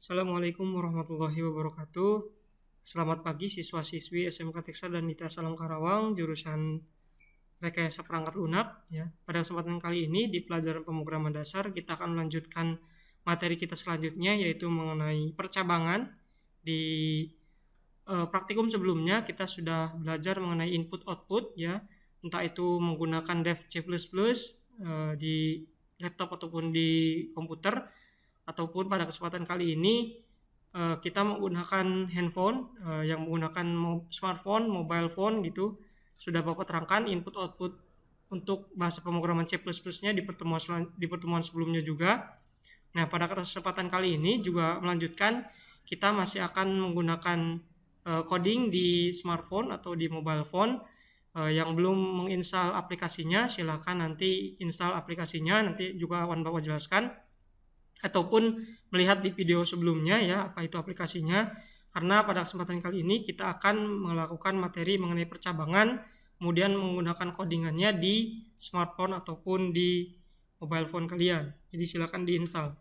Assalamualaikum warahmatullahi wabarakatuh. Selamat pagi siswa-siswi SMK Teksa dan ITA Salam Karawang jurusan Rekayasa Perangkat Lunak ya. Pada kesempatan kali ini di pelajaran pemrograman dasar kita akan melanjutkan materi kita selanjutnya yaitu mengenai percabangan. Di praktikum sebelumnya kita sudah belajar mengenai input output ya, entah itu menggunakan dev C++ di laptop ataupun di komputer, ataupun pada kesempatan kali ini kita menggunakan handphone yang menggunakan smartphone, mobile phone gitu. Sudah Bapak terangkan input output untuk bahasa pemrograman C++-nya di pertemuan sebelumnya juga. Nah, pada kesempatan kali ini juga melanjutkan, kita masih akan menggunakan coding di smartphone atau di mobile phone. Yang belum menginstal aplikasinya silakan nanti install aplikasinya, nanti juga akan Bapak jelaskan, ataupun melihat di video sebelumnya ya apa itu aplikasinya, karena pada kesempatan kali ini kita akan melakukan materi mengenai percabangan kemudian menggunakan codingannya di smartphone ataupun di mobile phone kalian. Jadi silakan diinstal.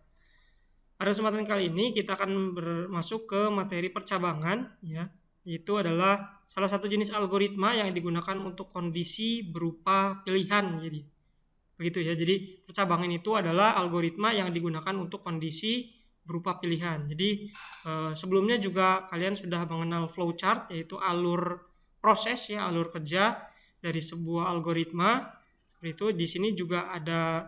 Pada kesempatan kali ini kita akan masuk ke materi percabangan ya, itu adalah salah satu jenis algoritma yang digunakan untuk kondisi berupa pilihan. Jadi begitu ya. Jadi percabangan itu adalah algoritma yang digunakan untuk kondisi berupa pilihan. Jadi sebelumnya juga kalian sudah mengenal flowchart, yaitu alur proses ya, alur kerja dari sebuah algoritma. Seperti itu. Di sini juga ada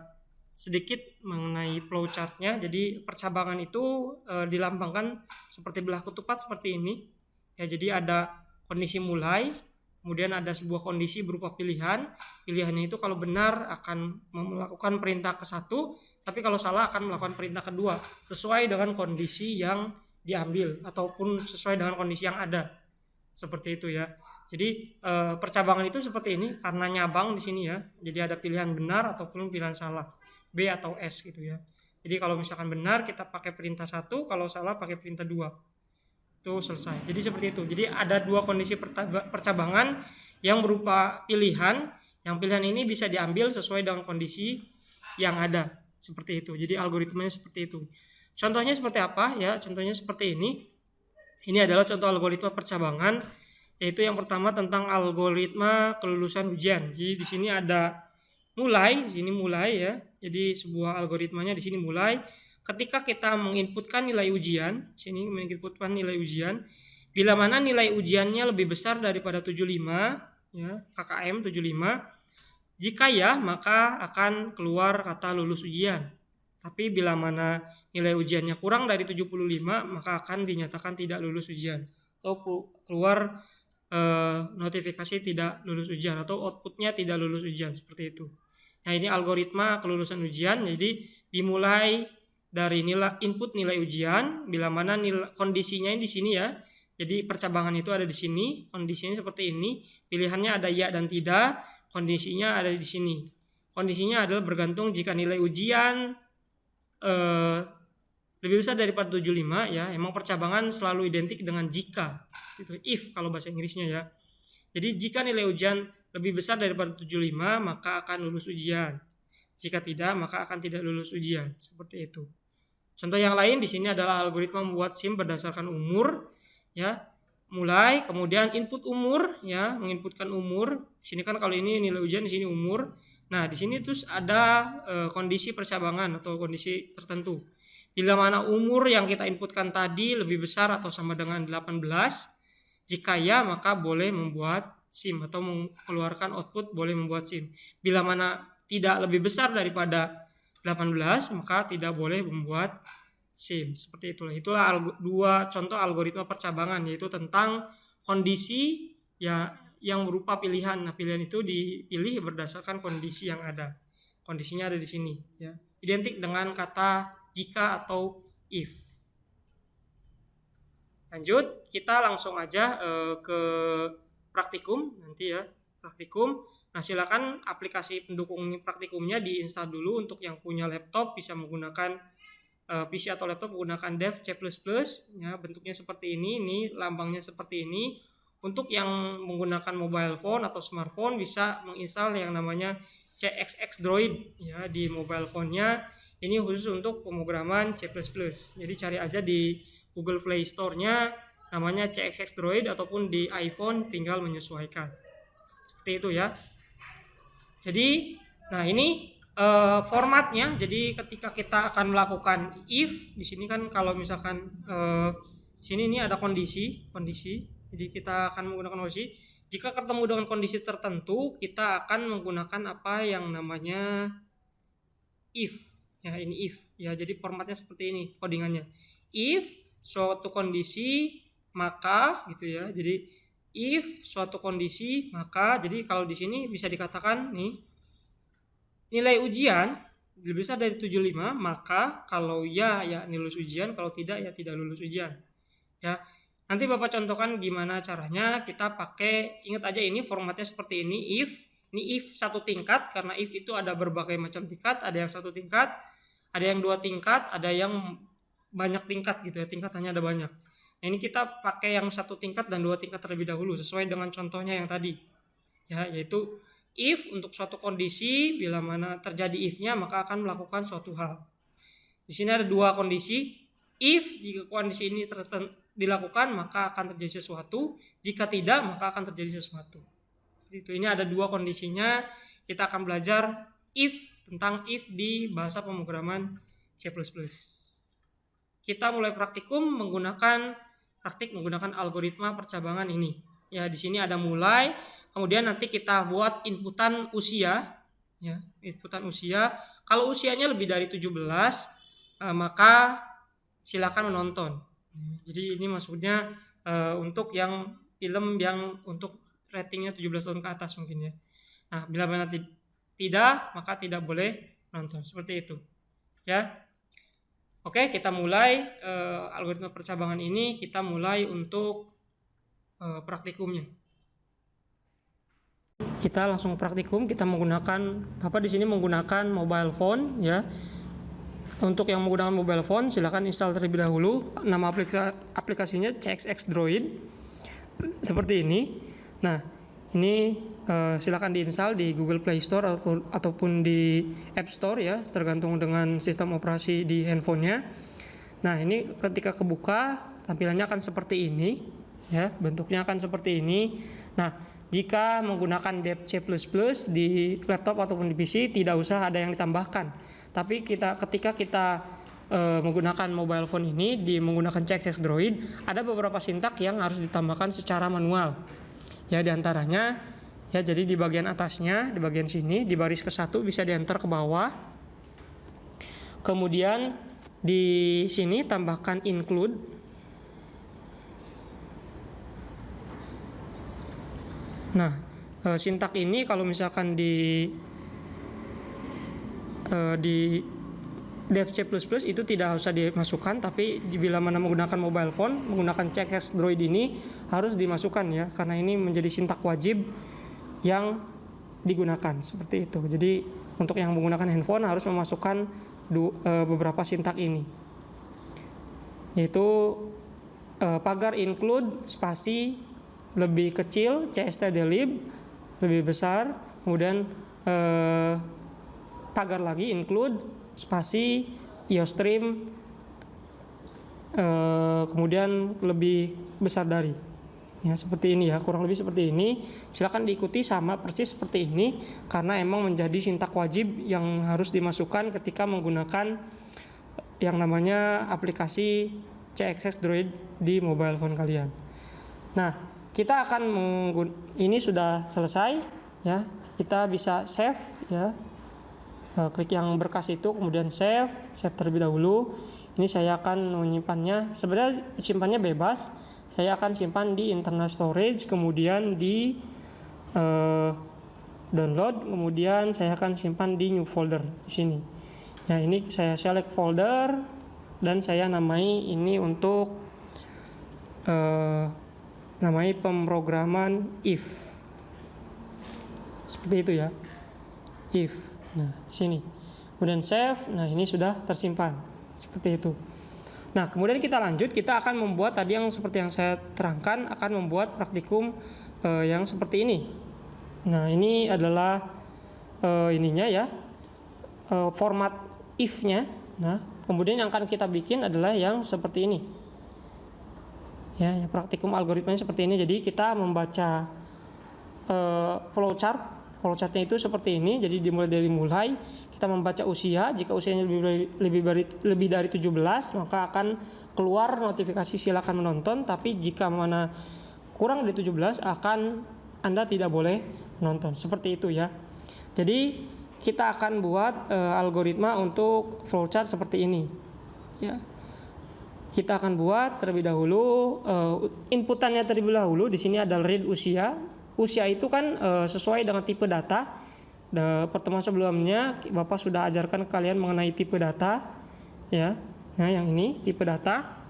sedikit mengenai flowchartnya. Jadi percabangan itu dilambangkan seperti belah ketupat seperti ini ya. Jadi ada kondisi mulai, kemudian ada sebuah kondisi berupa pilihan. Pilihannya itu kalau benar akan melakukan perintah ke satu, tapi kalau salah akan melakukan perintah kedua sesuai dengan kondisi yang diambil ataupun sesuai dengan kondisi yang ada. Seperti itu ya. Jadi percabangan itu seperti ini karena nyabang di sini ya. Jadi ada pilihan benar ataupun pilihan salah, B atau S gitu ya. Jadi kalau misalkan benar kita pakai perintah 1, kalau salah pakai perintah 2. Itu selesai. Jadi seperti itu. Jadi ada dua kondisi percabangan yang berupa pilihan. Yang pilihan ini bisa diambil sesuai dengan kondisi yang ada. Seperti itu. Jadi algoritmanya seperti itu. Contohnya seperti apa ya? Contohnya seperti ini. Ini adalah contoh algoritma percabangan, yaitu yang pertama tentang algoritma kelulusan ujian. Jadi di sini ada mulai, di sini mulai ya. Jadi sebuah algoritmanya di sini mulai. Ketika kita menginputkan nilai ujian, sini menginputkan nilai ujian, bila mana nilai ujiannya lebih besar daripada 75 ya, KKM 75, jika ya maka akan keluar kata lulus ujian. Tapi bila mana nilai ujiannya kurang dari 75 maka akan dinyatakan tidak lulus ujian atau keluar notifikasi tidak lulus ujian atau outputnya tidak lulus ujian, seperti itu. Nah, ini algoritma kelulusan ujian. Jadi dimulai dari nilai input nilai ujian, bila mana kondisinya di sini ya. Jadi percabangan itu ada di sini, kondisinya seperti ini, pilihannya ada ya dan tidak, kondisinya ada di sini. Kondisinya adalah bergantung jika nilai ujian lebih besar daripada 75 ya. Emang percabangan selalu identik dengan jika. Itu if kalau bahasa Inggrisnya ya. Jadi jika nilai ujian lebih besar daripada 75 maka akan lulus ujian. Jika tidak maka akan tidak lulus ujian. Seperti itu. Contoh yang lain di sini adalah algoritma membuat SIM berdasarkan umur ya. Mulai, kemudian input umur ya, menginputkan umur. Di sini kan kalau ini nilai ujian, di sini umur. Nah, di sini terus ada kondisi percabangan atau kondisi tertentu. Bila mana umur yang kita inputkan tadi lebih besar atau sama dengan 18, jika ya maka boleh membuat SIM atau mengeluarkan output boleh membuat SIM. Bila mana tidak lebih besar daripada 18 maka tidak boleh membuat SIM. Seperti itulah. Itulah dua contoh algoritma percabangan, yaitu tentang kondisi ya yang berupa pilihan. Nah, pilihan itu dipilih berdasarkan kondisi yang ada. Kondisinya ada di sini ya. Identik dengan kata jika atau if. Lanjut, kita langsung aja ke praktikum nanti ya. Praktikum. Nah, silakan aplikasi pendukung praktikumnya diinstal dulu. Untuk yang punya laptop bisa menggunakan PC atau laptop menggunakan dev C++ ya, bentuknya seperti ini lambangnya seperti ini. Untuk yang menggunakan mobile phone atau smartphone bisa menginstal yang namanya CXX Droid ya di mobile phone-nya. Ini khusus untuk pemrograman C++. Jadi cari aja di Google Play Store-nya namanya CXX Droid, ataupun di iPhone tinggal menyesuaikan. Seperti itu ya. Jadi, nah ini formatnya. Jadi ketika kita akan melakukan if, di sini kan kalau misalkan sini ini ada kondisi. Jadi kita akan menggunakan kondisi. Jika ketemu dengan kondisi tertentu, kita akan menggunakan apa yang namanya if. Ya, ini if. Ya, jadi formatnya seperti ini codingannya. If suatu kondisi maka gitu ya. Jadi if suatu kondisi maka, jadi kalau di sini bisa dikatakan nih, nilai ujian lebih besar dari 75, maka kalau ya lulus ujian, kalau tidak ya tidak lulus ujian. Ya. Nanti Bapak contohkan gimana caranya. Kita pakai, ingat aja ini formatnya seperti ini, if. Ini if satu tingkat, karena if itu ada berbagai macam tingkat, ada yang satu tingkat, ada yang 2 tingkat, ada yang banyak tingkat gitu ya, tingkatannya ada banyak. Nah, ini kita pakai yang 1 tingkat dan 2 tingkat terlebih dahulu sesuai dengan contohnya yang tadi. Ya, yaitu if untuk suatu kondisi, bila mana terjadi if-nya maka akan melakukan suatu hal. Di sini ada 2 kondisi. If jika kondisi ini dilakukan maka akan terjadi sesuatu, jika tidak maka akan terjadi sesuatu. Seperti itu. Ini ada 2 kondisinya. Kita akan belajar tentang if di bahasa pemrograman C++. Kita mulai praktikum menggunakan algoritma percabangan ini. Ya, di sini ada mulai, kemudian nanti kita buat inputan usia, ya, inputan usia. Kalau usianya lebih dari 17, maka silakan menonton. Jadi ini maksudnya untuk yang film yang untuk ratingnya 17 tahun ke atas mungkin ya. Nah, bila mana tidak, maka tidak boleh nonton. Seperti itu. Ya. Oke, kita mulai algoritma percabangan ini. Kita mulai untuk praktikumnya. Kita langsung praktikum. Kita menggunakan, Bapak di sini menggunakan mobile phone ya. Untuk yang menggunakan mobile phone, silakan install terlebih dahulu. Nama aplikasinya CXX Droid. Seperti ini. Nah, ini silakan diinstal di Google Play Store ataupun di App Store ya, tergantung dengan sistem operasi di handphonenya. Nah, ini ketika kebuka tampilannya akan seperti ini ya, bentuknya akan seperti ini. Nah, jika menggunakan dep C++ di laptop ataupun di PC tidak usah ada yang ditambahkan. Tapi ketika kita menggunakan mobile phone ini menggunakan CXX Droid, ada beberapa sintak yang harus ditambahkan secara manual. Ya, diantaranya ya, jadi di bagian atasnya, di bagian sini, di baris ke-1 bisa diantar ke bawah. Kemudian di sini tambahkan include. Nah, sintak ini kalau misalkan di dep C++ itu tidak usah dimasukkan, tapi bila mana menggunakan mobile phone, menggunakan CXX Droid ini harus dimasukkan ya, karena ini menjadi sintak wajib yang digunakan seperti itu. Jadi untuk yang menggunakan handphone harus memasukkan beberapa sintak ini, yaitu pagar include spasi lebih kecil cstdlib lebih besar, kemudian pagar lagi include spasi iostream kemudian lebih besar dari, ya seperti ini ya, kurang lebih seperti ini. Silakan diikuti sama persis seperti ini karena emang menjadi sintak wajib yang harus dimasukkan ketika menggunakan yang namanya aplikasi CXX Droid di mobile phone kalian. Nah, kita akan ini sudah selesai ya, kita bisa save ya. Klik yang berkas itu, kemudian save terlebih dahulu. Ini saya akan menyimpannya, sebenarnya simpannya bebas. Saya akan simpan di internal storage, kemudian di download, kemudian saya akan simpan di new folder di sini. Ya, ini saya select folder dan saya namai ini untuk namai pemrograman if. Seperti itu ya. If. Nah, sini. Kemudian save. Nah, ini sudah tersimpan. Seperti itu. Nah, kemudian kita lanjut. Kita akan membuat tadi yang seperti yang saya terangkan, akan membuat praktikum yang seperti ini. Nah, ini adalah ininya ya. Format if-nya. Nah, kemudian yang akan kita bikin adalah yang seperti ini. Ya, praktikum algoritmanya seperti ini. Jadi kita membaca flowchart. Flowchartnya itu seperti ini. Jadi dimulai kita membaca usia. Jika usianya lebih dari 17, maka akan keluar notifikasi silakan menonton. Tapi jika mana kurang dari 17, Anda tidak boleh menonton. Seperti itu ya. Jadi kita akan buat algoritma untuk flowchart seperti ini. Ya. Kita akan buat terlebih dahulu inputannya terlebih dahulu. Di sini adalah read usia. Usia itu kan sesuai dengan tipe data. Pertemuan sebelumnya Bapak sudah ajarkan kalian mengenai tipe data, ya. Nah, yang ini tipe data.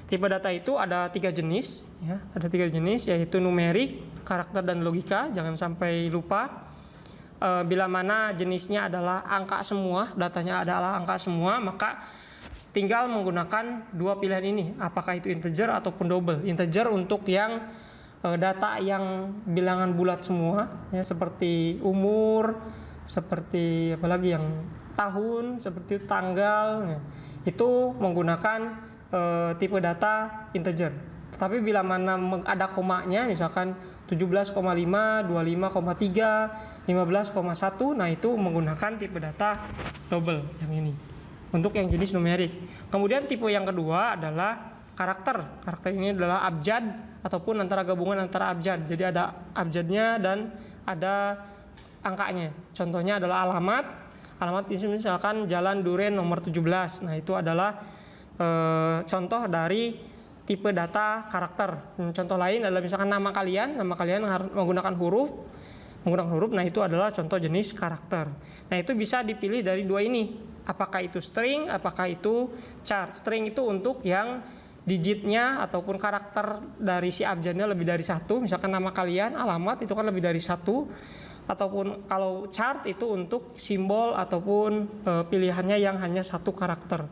Tipe data itu ada 3 jenis, ya. Ada 3 jenis, yaitu numerik, karakter, dan logika. Jangan sampai lupa. Bila mana jenisnya adalah angka semua, datanya adalah angka semua, maka tinggal menggunakan 2 pilihan ini. Apakah itu integer ataupun double. Integer untuk yang data yang bilangan bulat semua, ya, seperti umur, seperti apalagi yang tahun, seperti tanggal, ya, itu menggunakan tipe data integer. Tapi bila mana ada komanya, misalkan 17,5, 25,3, 15,1, nah itu menggunakan tipe data double yang ini. Untuk yang jenis numerik. Kemudian tipe yang kedua adalah karakter. Karakter ini adalah abjad ataupun antara gabungan antara abjad. Jadi ada abjadnya dan ada angkanya. Contohnya adalah alamat. Alamat ini misalkan Jalan Duren nomor 17. Nah, itu adalah contoh dari tipe data karakter. Contoh lain adalah misalkan nama kalian harus menggunakan huruf. Nah, itu adalah contoh jenis karakter. Nah, itu bisa dipilih dari 2 ini. Apakah itu string, apakah itu chart. String itu untuk yang digitnya ataupun karakter dari si abjadnya lebih dari 1. Misalkan nama kalian, alamat itu kan lebih dari 1. Ataupun kalau chart itu untuk simbol ataupun pilihannya yang hanya 1 karakter.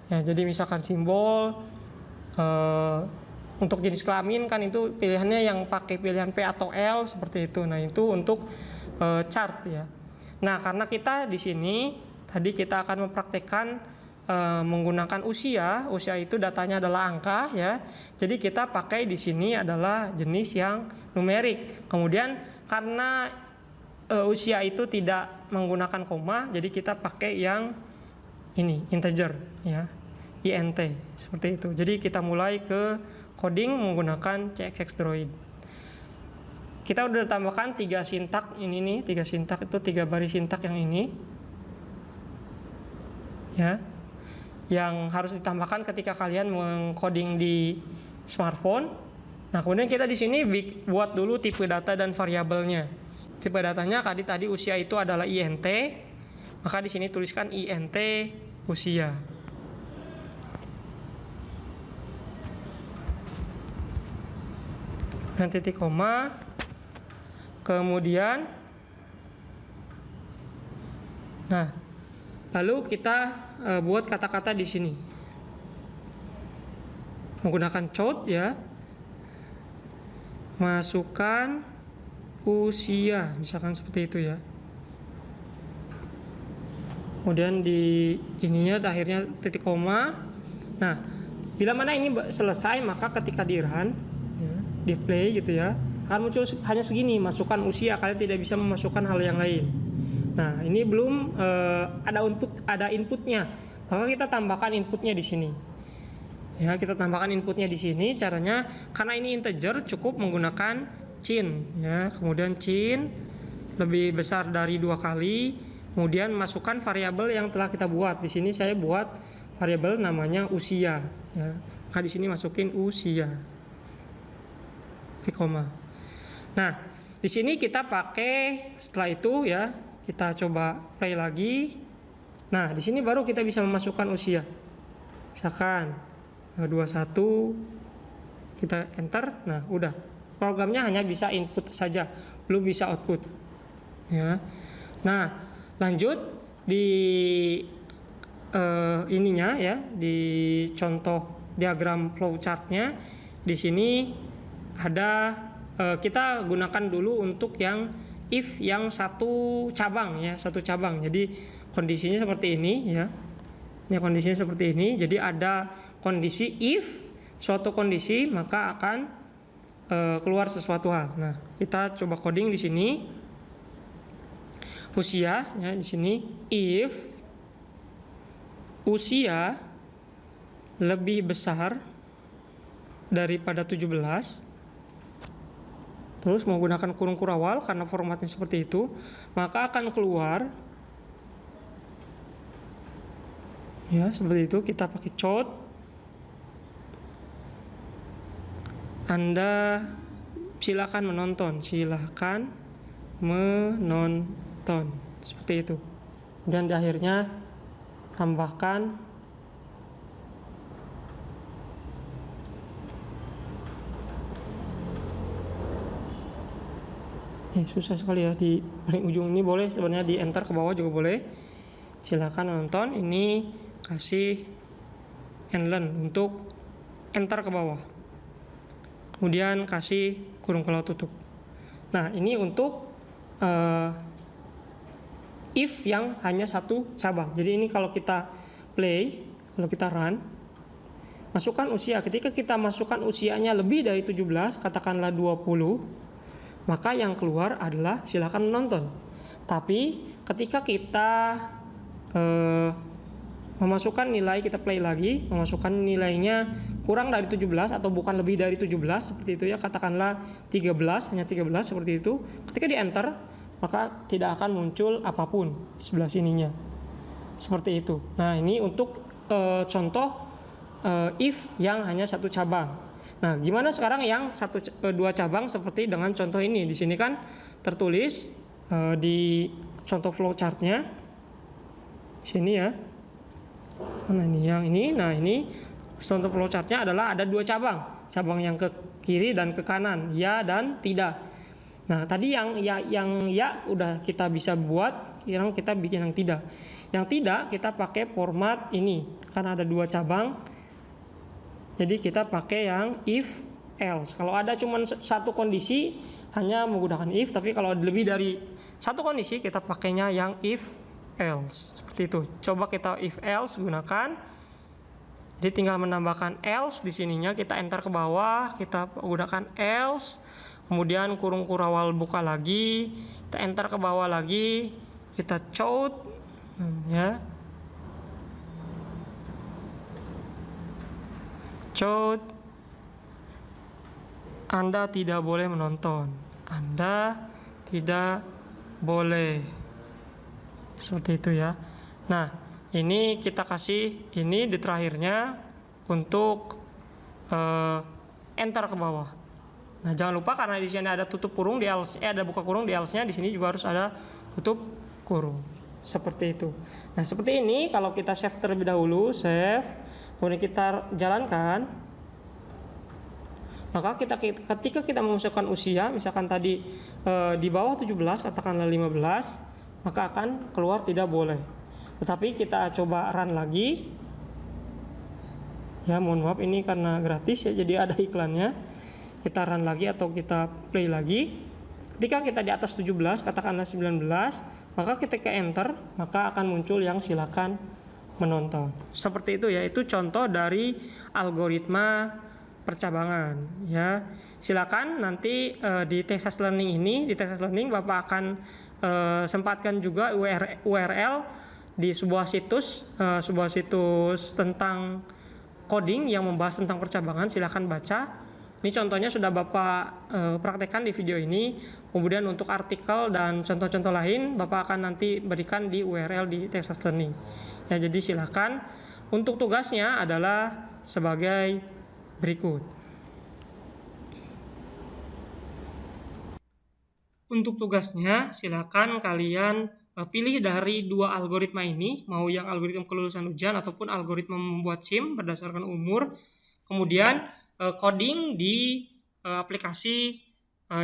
Ya, jadi misalkan simbol untuk jenis kelamin kan itu pilihannya yang pakai pilihan P atau L seperti itu. Nah, itu untuk chart ya. Nah, karena kita di sini tadi kita akan mempraktekkan menggunakan usia itu datanya adalah angka ya. Jadi kita pakai di sini adalah jenis yang numerik. Kemudian karena usia itu tidak menggunakan koma, jadi kita pakai yang ini integer ya. INT seperti itu. Jadi kita mulai ke coding menggunakan CXX Droid. Kita udah tambahkan 3 sintak ini nih, 3 sintak itu 3 baris sintak yang ini. Ya. Yang harus ditambahkan ketika kalian mengcoding di smartphone. Nah, kemudian kita di sini buat dulu tipe data dan variabelnya. Tipe datanya tadi usia itu adalah INT. Maka di sini tuliskan INT usia. Dan titik koma. Kemudian lalu kita buat kata-kata di sini menggunakan chord ya. Masukkan usia misalkan seperti itu ya. Kemudian di ininya akhirnya titik koma. Nah, bila mana ini selesai maka ketika di run ya, di play gitu ya, akan muncul hanya segini, masukkan usia, kalian tidak bisa memasukkan hal yang lain. Nah, ini belum ada inputnya. Maka kita tambahkan inputnya di sini. Ya, kita tambahkan inputnya di sini. Caranya karena ini integer cukup menggunakan cin ya. Kemudian cin lebih besar dari 2 kali. Kemudian masukkan variabel yang telah kita buat. Di sini saya buat variabel namanya usia ya. Maka di sini masukin usia. Titik koma. Nah, di sini kita pakai setelah itu ya, kita coba play lagi. Nah, di sini baru kita bisa memasukkan usia. Misalkan 21 kita enter. Nah, udah. Programnya hanya bisa input saja, belum bisa output. Ya. Nah, lanjut di ininya ya, di contoh diagram flowchartnya. Di sini ada kita gunakan dulu untuk yang if yang satu cabang ya, satu cabang. Jadi kondisinya seperti ini ya. Ini kondisinya seperti ini. Jadi ada kondisi if suatu kondisi maka akan keluar sesuatu hal. Nah, kita coba coding di sini. Usia ya di sini if usia lebih besar daripada 17, terus menggunakan kurung kurawal karena formatnya seperti itu, maka akan keluar ya seperti itu. Kita pakai code. Anda silakan menonton, seperti itu. Dan di akhirnya tambahkan susah sekali ya di paling ujung ini. Boleh sebenarnya di enter ke bawah juga boleh. Silakan nonton. Ini kasih and learn untuk enter ke bawah. Kemudian kasih kurung kalau tutup. Nah, ini untuk if yang hanya satu cabang. Jadi ini kalau kita play, kalau kita run, masukkan usia. Ketika kita masukkan usianya lebih dari 17, katakanlah 20, maka yang keluar adalah silakan menonton. Tapi ketika kita memasukkan nilai, kita play lagi, memasukkan nilainya kurang dari 17 atau bukan lebih dari 17 seperti itu ya, katakanlah 13, hanya 13 seperti itu. Ketika di enter, maka tidak akan muncul apapun di sebelah sininya. Seperti itu. Nah, ini untuk contoh if yang hanya satu cabang. Nah, gimana sekarang yang dua cabang seperti dengan contoh ini? Di sini kan tertulis di contoh flowchartnya sini ya. Mana ini? Yang ini. Nah, ini contoh flowchartnya adalah ada dua cabang yang ke kiri dan ke kanan, ya dan tidak. Nah, tadi yang ya udah kita bisa buat, sekarang kita bikin yang tidak. Yang tidak kita pakai format ini karena ada dua cabang. Jadi kita pakai yang if else. Kalau ada cuma satu kondisi hanya menggunakan if, tapi kalau lebih dari satu kondisi kita pakainya yang if else. Seperti itu. Coba kita if else gunakan. Jadi tinggal menambahkan else di sininya, kita enter ke bawah, kita gunakan else. Kemudian kurung kurawal buka lagi, kita enter ke bawah lagi, kita code ya. Code, Anda tidak boleh menonton. Anda tidak boleh. Seperti itu ya. Nah, ini kita kasih ini di terakhirnya untuk enter ke bawah. Nah, jangan lupa karena di sini ada tutup kurung di else, ada buka kurung di else-nya, di sini juga harus ada tutup kurung. Seperti itu. Nah, seperti ini kalau kita save terlebih dahulu, save. Kemudian kita jalankan, maka ketika kita memasukkan usia, misalkan tadi di bawah 17, katakanlah 15, maka akan keluar tidak boleh. Tetapi kita coba run lagi. Ya, mohon maaf ini karena gratis ya, jadi ada iklannya. Kita run lagi atau kita play lagi. Ketika kita di atas 17, katakanlah 19, maka ketika enter, maka akan muncul yang silakan menonton. Seperti itu ya, itu contoh dari algoritma percabangan ya. Silakan nanti di Texas Learning ini, di Texas Learning Bapak akan sempatkan juga URL di sebuah situs tentang coding yang membahas tentang percabangan. Silakan baca. Ini contohnya sudah Bapak praktekkan di video ini. Kemudian untuk artikel dan contoh-contoh lain Bapak akan nanti berikan di URL di Texas Learning. Ya, jadi silakan. Untuk tugasnya adalah sebagai berikut. Untuk tugasnya silakan kalian pilih dari dua algoritma ini, mau yang algoritma kelulusan ujian ataupun algoritma membuat SIM berdasarkan umur. Kemudian coding di aplikasi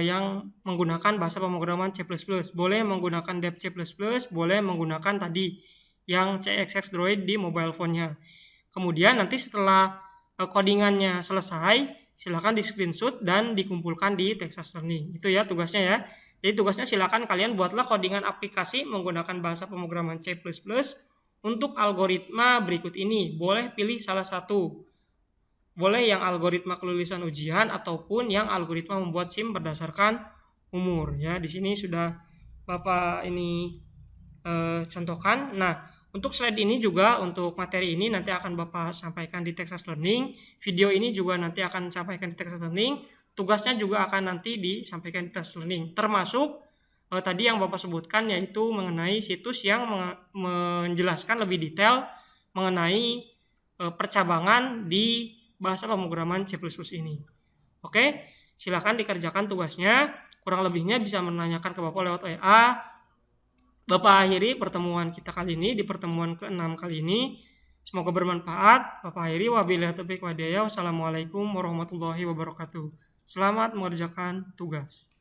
yang menggunakan bahasa pemrograman C++. Boleh menggunakan dep C++, boleh menggunakan tadi yang CXX Droid di mobile phone-nya. Kemudian nanti setelah codingannya selesai, silakan di screenshot dan dikumpulkan di Texas Learning. Itu ya tugasnya ya. Jadi tugasnya silakan kalian buatlah codingan aplikasi menggunakan bahasa pemrograman C++ untuk algoritma berikut ini. Boleh pilih salah satu. Boleh yang algoritma kelulusan ujian ataupun yang algoritma membuat SIM berdasarkan umur ya. Di sini sudah Bapak ini contohkan. Nah, untuk slide ini juga untuk materi ini nanti akan Bapak sampaikan di Texas Learning. Video ini juga nanti akan sampaikan di Texas Learning. Tugasnya juga akan nanti disampaikan di Texas Learning. Termasuk tadi yang Bapak sebutkan yaitu mengenai situs yang menjelaskan lebih detail mengenai percabangan di bahasa pemrograman C++ ini. Oke, silakan dikerjakan tugasnya. Kurang lebihnya bisa menanyakan ke Bapak lewat WA. Bapak akhiri pertemuan kita kali ini di pertemuan ke-6 kali ini. Semoga bermanfaat. Bapak akhiri wabillahi taufiq wal hidayah. Wassalamualaikum warahmatullahi wabarakatuh. Selamat mengerjakan tugas.